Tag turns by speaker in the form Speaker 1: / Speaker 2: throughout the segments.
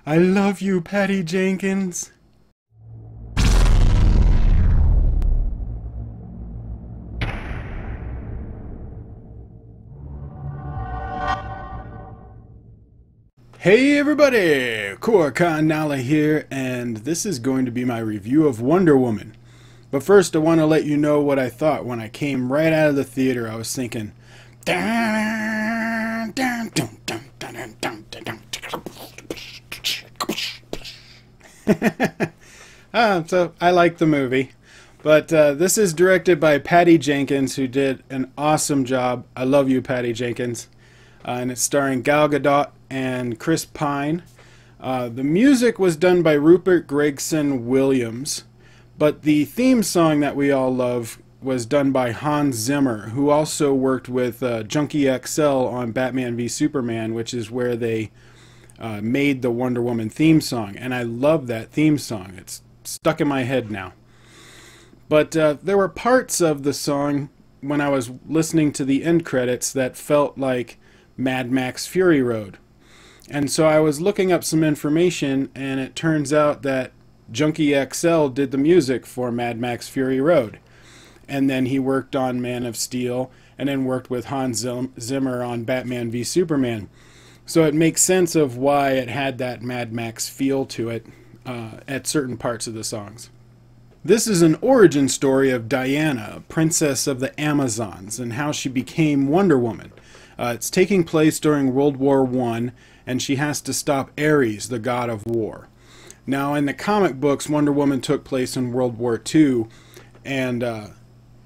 Speaker 1: I love you, Patty Jenkins. Hey everybody, Koricon here, and this is going to be my review of Wonder Woman. But first I want to let you know what I thought when I came right out of the theater. I was thinking, so I like the movie. But this is directed by Patty Jenkins, who did an awesome job. I love you, Patty Jenkins. And it's starring Gal Gadot and Chris Pine. The music was done by Rupert Gregson Williams, but the theme song that we all love was done by Hans Zimmer, who also worked with Junkie XL on Batman v Superman, which is where they made the Wonder Woman theme song. And I love that theme song. It's stuck in my head now. But there were parts of the song when I was listening to the end credits that felt like Mad Max Fury Road. And so I was looking up some information, and it turns out that Junkie XL did the music for Mad Max Fury Road. And then he worked on Man of Steel, and then worked with Hans Zimmer on Batman v Superman. So it makes sense of why it had that Mad Max feel to it at certain parts of the songs. This is an origin story of Diana, princess of the Amazons, and how she became Wonder Woman. It's taking place during World War I, and she has to stop Ares, the god of war. Now, in the comic books, Wonder Woman took place in World War II, and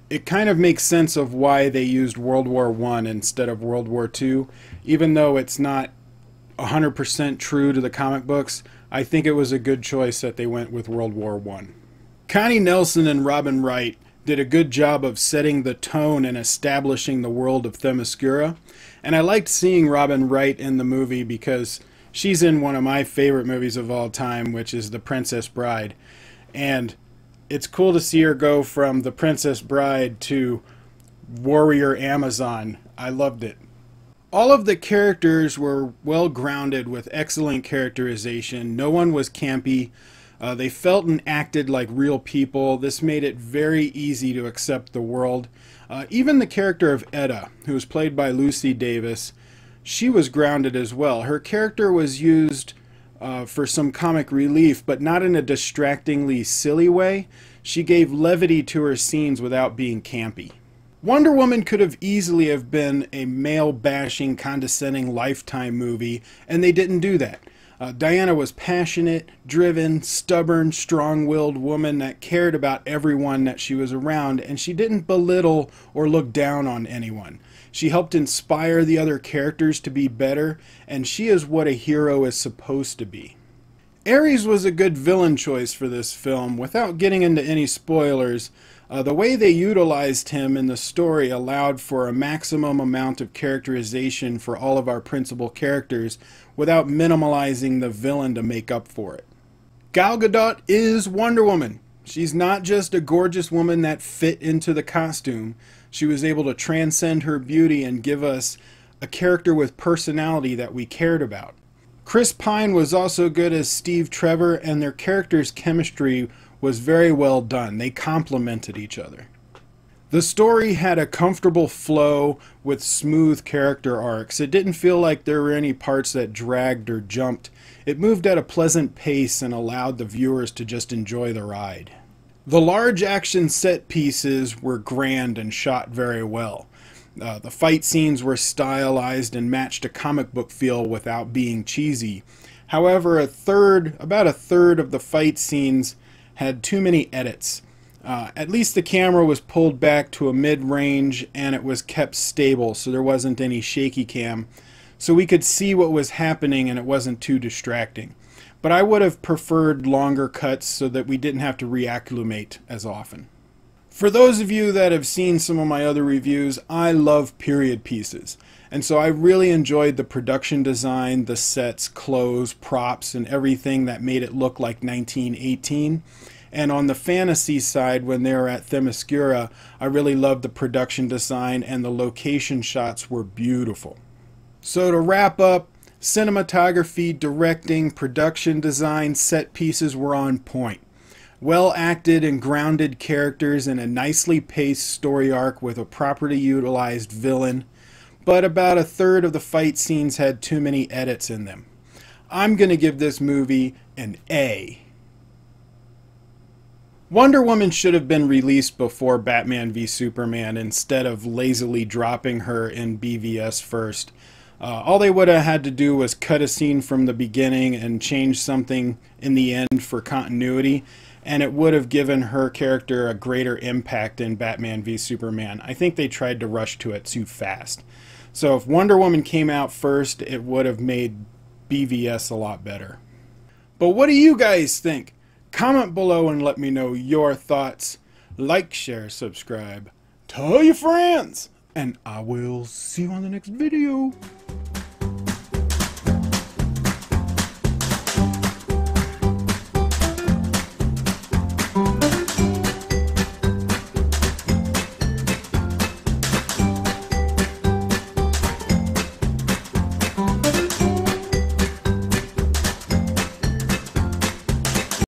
Speaker 1: it kind of makes sense of why they used World War I instead of World War II. Even though it's not 100% true to the comic books, I think it was a good choice that they went with World War I. Connie Nelson and Robin Wright did a good job of setting the tone and establishing the world of Themyscira. And I liked seeing Robin Wright in the movie because she's in one of my favorite movies of all time, which is The Princess Bride. And it's cool to see her go from The Princess Bride to Warrior Amazon. I loved it. All of the characters were well grounded with excellent characterization. No one was campy. They felt and acted like real people. This made it very easy to accept the world. Even the character of Etta, who was played by Lucy Davis, she was grounded as well. Her character was used for some comic relief, but not in a distractingly silly way. She gave levity to her scenes without being campy. Wonder Woman could have easily have been a male-bashing, condescending Lifetime movie, and they didn't do that. Diana was passionate, driven, stubborn, strong-willed woman that cared about everyone that she was around, and she didn't belittle or look down on anyone. She helped inspire the other characters to be better, and she is what a hero is supposed to be. Ares was a good villain choice for this film. Without getting into any spoilers, the way they utilized him in the story allowed for a maximum amount of characterization for all of our principal characters without minimalizing the villain to make up for it. Gal Gadot is Wonder Woman. She's not just a gorgeous woman that fit into the costume. She was able to transcend her beauty and give us a character with personality that we cared about. Chris Pine was also good as Steve Trevor, and their characters' chemistry was very well done. They complemented each other. The story had a comfortable flow with smooth character arcs. It didn't feel like there were any parts that dragged or jumped. It moved at a pleasant pace and allowed the viewers to just enjoy the ride. The large action set pieces were grand and shot very well. The fight scenes were stylized and matched a comic book feel without being cheesy. However, about a third of the fight scenes had too many edits. At least the camera was pulled back to a mid-range and it was kept stable, so there wasn't any shaky cam. So we could see what was happening and it wasn't too distracting. But I would have preferred longer cuts so that we didn't have to reacclimate as often. For those of you that have seen some of my other reviews, I love period pieces. And so I really enjoyed the production design, the sets, clothes, props, and everything that made it look like 1918. And on the fantasy side, when they were at Themyscira, I really loved the production design and the location shots were beautiful. So to wrap up, Cinematography, directing, production design, set pieces were on point. Well acted and grounded characters and a nicely paced story arc with a properly utilized villain, but about a third of the fight scenes had too many edits in them. I'm going to give this movie an A. Wonder Woman should have been released before Batman v Superman instead of lazily dropping her in BVS first. All they would have had to do was cut a scene from the beginning and change something in the end for continuity, and it would have given her character a greater impact in Batman v Superman. I think they tried to rush to it too fast. So if Wonder Woman came out first, it would have made BVS a lot better. But what do you guys think? Comment below and let me know your thoughts. Like, share, subscribe. Tell your friends. And I will see you on the next video.